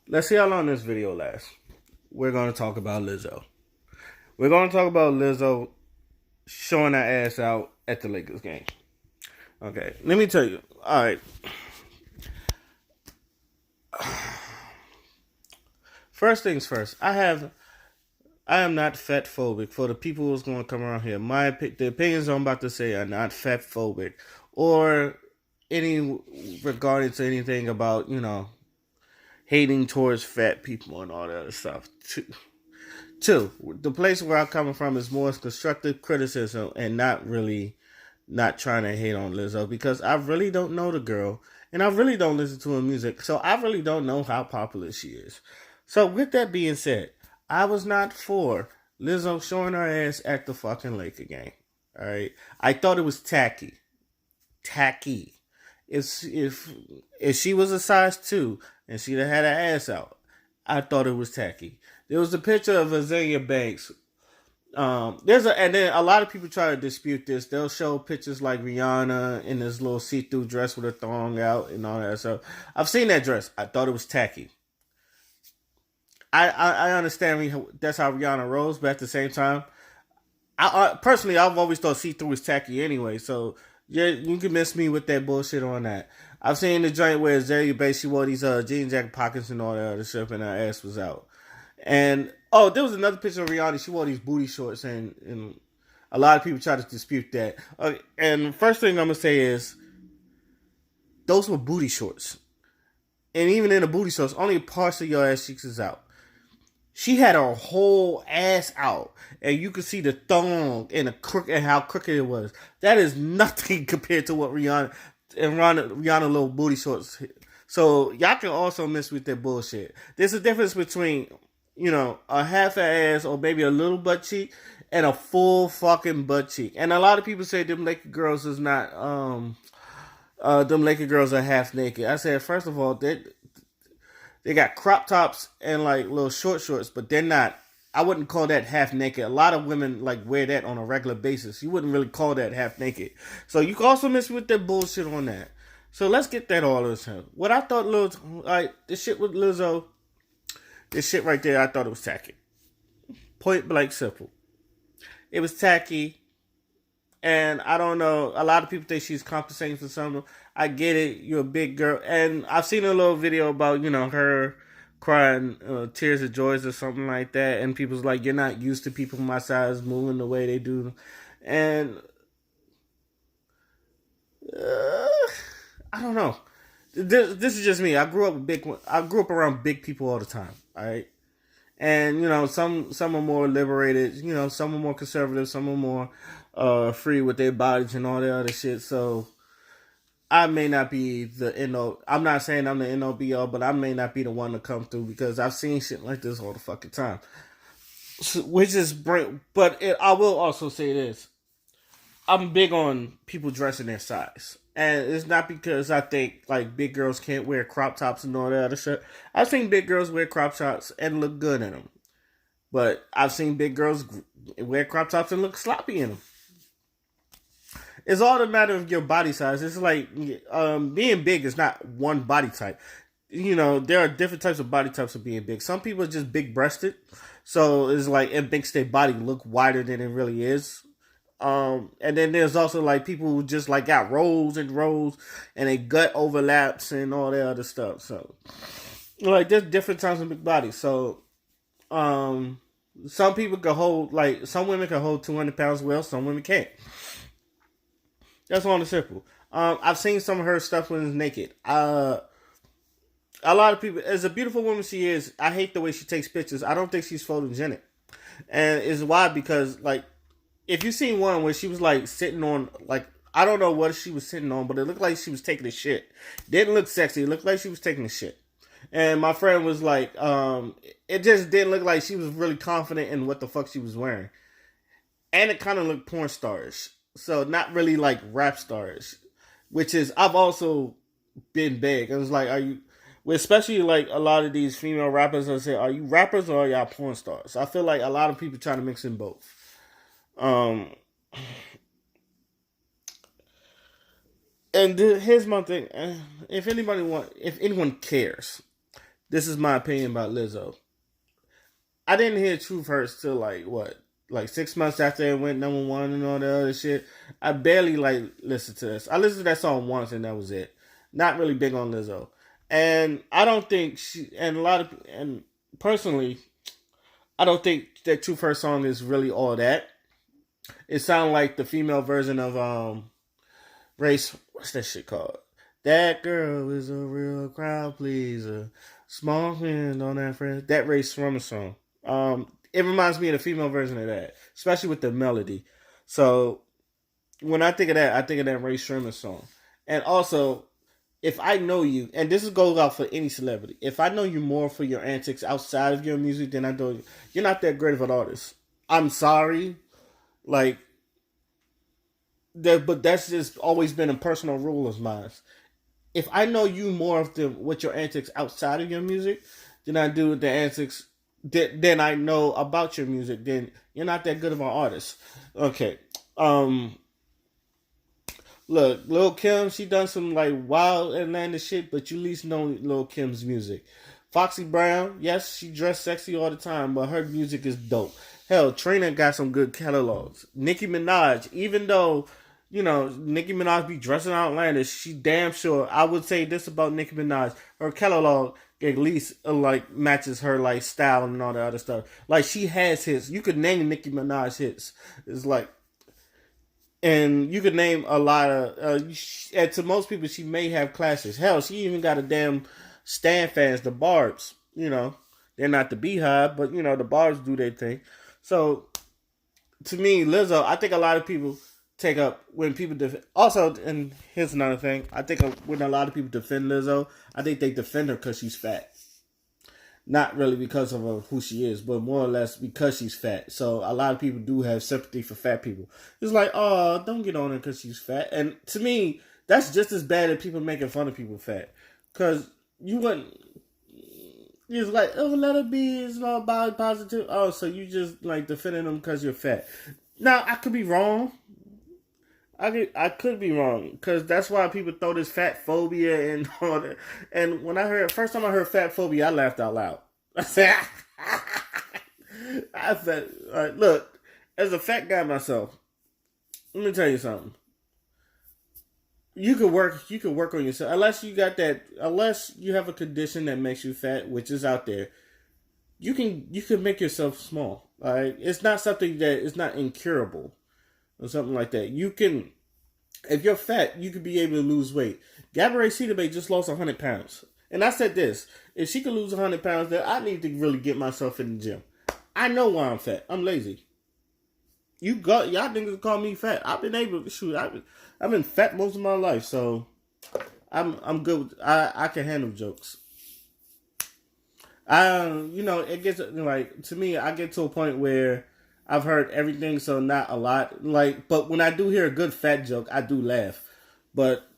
Let's see how long this video lasts. We're going to talk about Lizzo. We're going to talk about Lizzo showing her ass out at the Lakers game. Okay, let me tell you. All right. First things first. I am not fat phobic. For the people who's going to come around here, the opinions I'm about to say are not fat phobic or any regarding to anything about hating towards fat people and all that other stuff. Two, the place where I'm coming from is more constructive criticism and not trying to hate on Lizzo because I really don't know the girl and I really don't listen to her music, so I really don't know how popular she is. So with that being said, I was not for Lizzo showing her ass at the fucking Laker game. All right, I thought it was tacky. If she was a size 2 and she'd have had her ass out, I thought it was tacky. There was a picture of Azalea Banks. And then a lot of people try to dispute this. They'll show pictures like Rihanna in this little see-through dress with her thong out and all that stuff. I've seen that dress. I thought it was tacky. I understand that's how Rihanna rolls, but at the same time, personally, I've always thought see-through was tacky anyway. So yeah, you can miss me with that bullshit on that. I've seen the joint where Azalea Banks, she wore these jean jacket pockets and all that other stuff, and her ass was out. And there was another picture of Rihanna. She wore these booty shorts, and a lot of people try to dispute that. And first thing I'm gonna say is those were booty shorts, and even in the booty shorts, only parts of your ass cheeks is out. She had her whole ass out, and you could see the thong and and how crooked it was. That is nothing compared to what Rihanna little booty shorts. So y'all can also miss with that bullshit. There's a difference between a half ass or maybe a little butt cheek and a full fucking butt cheek. And a lot of people say them Laker girls is not them Laker girls are half naked. I said first of all they got crop tops and like little shorts, but they're not. I wouldn't call that half naked. A lot of women like wear that on a regular basis. You wouldn't really call that half naked. So you can also miss with that bullshit on that. So let's get that all this time. What I thought, this shit with Lizzo, this shit right there, I thought it was tacky. Point blank simple. It was tacky. And I don't know, a lot of people think she's compensating for something. I get it, you're a big girl. And I've seen a little video about, her crying tears of joy or something like that. And people's like, you're not used to people my size moving the way they do. And I don't know. This is just me. I grew up around big people all the time. All right. And some are more liberated. Some are more conservative. Some are more free with their bodies and all that other shit. So I may not be the NO. I'm not saying I'm the NOBO, but I may not be the one to come through because I've seen shit like this all the fucking time. Which is great. But I will also say this: I'm big on people dressing their size. And it's not because I think like big girls can't wear crop tops and all that other shit. I've seen big girls wear crop tops and look good in them. But I've seen big girls wear crop tops and look sloppy in them. It's all a matter of your body size. It's like being big is not one body type. There are different types of body types of being big. Some people are just big breasted. So it's like it makes their body look wider than it really is. And then there's also like people who just like got rolls and rolls and their gut overlaps and all that other stuff. So like there's different types of big bodies. So some people can hold like some women can hold 200 pounds well, some women can't. That's all the simple. I've seen some of her stuff when it's naked. A lot of people, as a beautiful woman she is, I hate the way she takes pictures. I don't think she's photogenic, and it's why because like if you seen one where she was like sitting on like I don't know what she was sitting on, but it looked like she was taking a shit. Didn't look sexy. It looked like she was taking a shit. And my friend was like, it just didn't look like she was really confident in what the fuck she was wearing. And it kind of looked porn starish. So not really like rap starish. Which is, I've also been big. It was like, are you, especially like a lot of these female rappers, I say, are you rappers or are y'all porn stars? I feel like a lot of people trying to mix in both. Um, and here's my thing: if anyone cares, This is my opinion about Lizzo. I didn't hear Truth Hurts till like what, like 6 months after it went number one and all the other shit. I barely like listened to this. I listened to that song once and that was it. Not really big on Lizzo, and I don't think she and a lot of and personally, I don't think that Truth Hurts song is really all that. It sounded like the female version of race. What's that shit called? That girl is a real crowd pleaser. Small hand on that friend. That Ray Shrummer song. It reminds me of the female version of that, especially with the melody. So when I think of that, I think of that Ray Shrummer song. And also, if I know you, and this goes out for any celebrity, if I know you more for your antics outside of your music than I know you, you're not that great of an artist. I'm sorry, like that, but that's just always been a personal rule of mine. If I know you more of the with your antics outside of your music than I do with the antics then I know about your music, then you're not that good of an artist. Okay. Look, Lil Kim, she done some like wild Atlanta shit, but you at least know Lil Kim's music. Foxy Brown, yes, she dressed sexy all the time, but her music is dope. Hell, Trina got some good catalogs. Nicki Minaj, even though, Nicki Minaj be dressing outlandish, she damn sure, I would say this about Nicki Minaj, her catalog at least like matches her like style and all the other stuff. Like she has hits. You could name Nicki Minaj hits. It's like, and you could name a lot of. And to most people, she may have clashes. Hell, she even got a damn Stan fans, the Barbs. They're not the Beehive, but the Barbs do their thing. So to me, Lizzo, I think a lot of people take up when people also, and here's another thing. I think when a lot of people defend Lizzo, I think they defend her because she's fat. Not really because of who she is, but more or less because she's fat. So a lot of people do have sympathy for fat people. It's like, oh, don't get on her because she's fat. And to me, that's just as bad as people making fun of people fat. Because you wouldn't. It's like, oh, let her be. It's not body positive. Oh, so you just like defending them because you're fat. Now, I could be wrong. I could be wrong because that's why people throw this fat phobia and all that. And when first time I heard fat phobia, I laughed out loud. I said, I said, look, as a fat guy myself, let me tell you something. You could work on yourself unless you have a condition that makes you fat, which is out there. You can make yourself small. All right, it's not something that is not incurable or something like that. You can, if you're fat, you could be able to lose weight. Gabrielle Sidibe just lost 100 pounds. And I said this, if she could lose 100 pounds, then I need to really get myself in the gym. I know why I'm fat. I'm lazy. Y'all niggas call me fat. I've been able to shoot. I've been fat most of my life, so I'm good. I can handle jokes. It gets like, to me, I get to a point where I've heard everything, so not a lot. Like, but when I do hear a good fat joke, I do laugh. But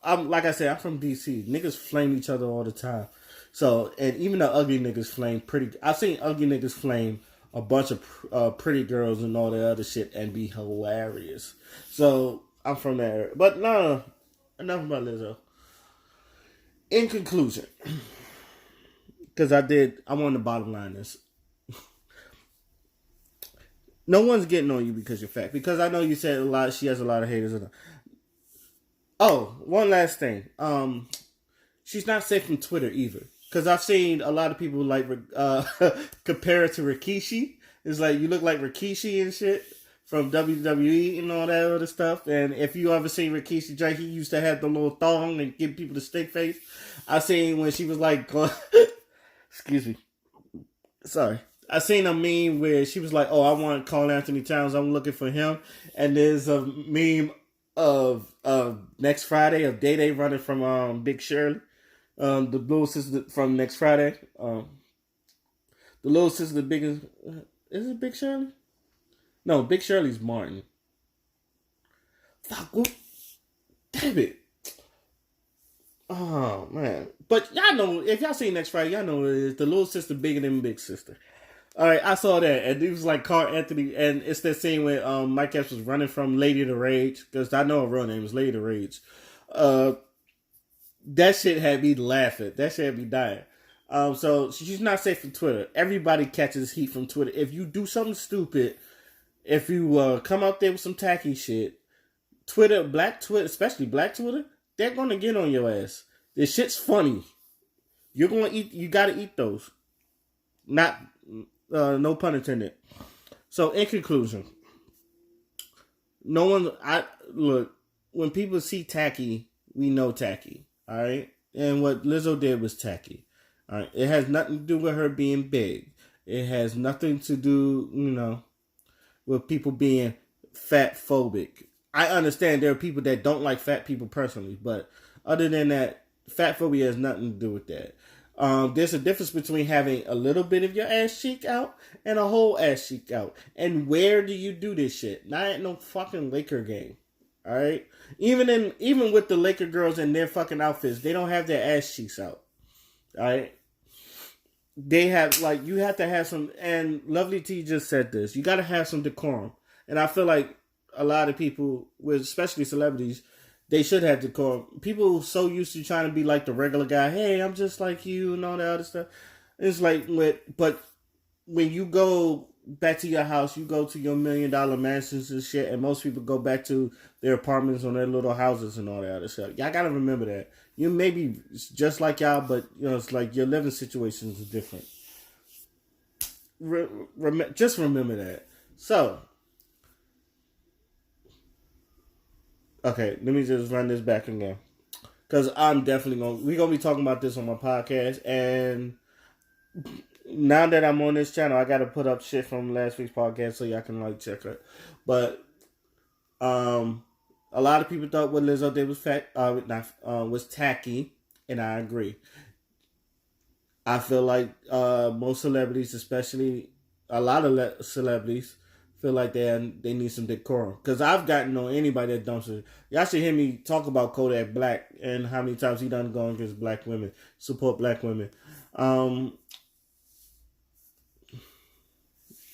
I'm like I said, I'm from DC. Niggas flame each other all the time. So, and even the ugly niggas flame pretty. I've seen ugly niggas flame a bunch of pretty girls and all that other shit and be hilarious. So I'm from there. But no, enough about Lizzo. In conclusion, because I want to bottom line this. No one's getting on you because you're fat. Because I know you said a lot. She has a lot of haters. Oh, one last thing. She's not safe from Twitter either. Because I've seen a lot of people like compare it to Rikishi. It's like you look like Rikishi and shit from WWE and all that other stuff. And if you ever seen Rikishi Drake, he used to have the little thong and give people the steak face. I seen when she was like, excuse me, sorry. I seen a meme where she was like, "Oh, I want Carl Anthony Towns. I'm looking for him." And there's a meme of Next Friday of Day Day running from Big Shirley, the little sister from Next Friday. The little sister, the biggest, is it Big Shirley? No, Big Shirley's Martin. Fuck, what? Damn it. Oh man, but y'all know if y'all seen Next Friday, y'all know it is the little sister bigger than Big Sister. All right, I saw that, and it was like Carl Anthony, and it's that scene where Mike Epps was running from Lady to Rage, because I know her real name was Lady to Rage. That shit had me laughing. That shit had me dying. So she's not safe from Twitter. Everybody catches heat from Twitter. If you do something stupid, if you come out there with some tacky shit, Twitter, black Twitter, especially black Twitter, they're gonna get on your ass. This shit's funny. You're gonna eat. You gotta eat those. Not, no pun intended. So in conclusion, no one. I look when people see tacky, we know tacky. All right, and what Lizzo did was tacky. All right, it has nothing to do with her being big. It has nothing to do, with people being fat phobic. I understand there are people that don't like fat people personally, but other than that, fat phobia has nothing to do with that. There's a difference between having a little bit of your ass cheek out and a whole ass cheek out. And where do you do this shit? Not at no fucking Laker game. All right. Even with the Laker girls in their fucking outfits, they don't have their ass cheeks out. All right. They have you have to have some. And Lovely T just said this. You got to have some decorum. And I feel like a lot of people, with especially celebrities, they should have decorum. People so used to trying to be like the regular guy. Hey, I'm just like you and all that other stuff. It's like, but when you go back to your house, you go to your $1 million mansions and shit, and most people go back to their apartments or their little houses and all that other stuff. Y'all gotta remember that. You may be just like y'all, but it's like your living situations are different. Just remember that. So, okay, let me just run this back again. Because I'm definitely we're going to be talking about this on my podcast. And now that I'm on this channel, I got to put up shit from last week's podcast so y'all can check it. But a lot of people thought what Lizzo did was tacky. And I agree. I feel like most celebrities, especially a lot of celebrities, feel like they need some decorum. Because I've gotten on anybody that dumps it. Y'all should hear me talk about Kodak Black and how many times he done gone against black women, support black women.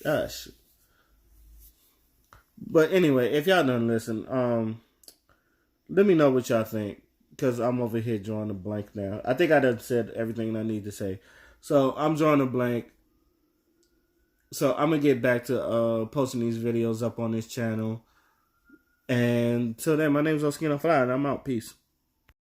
Gosh. But anyway, if y'all done listen, let me know what y'all think. Because I'm over here drawing a blank now. I think I done said everything I need to say. So I'm drawing a blank. So I'm going to get back to posting these videos up on this channel. And till then, my name's Oskino Fly, and I'm out. Peace.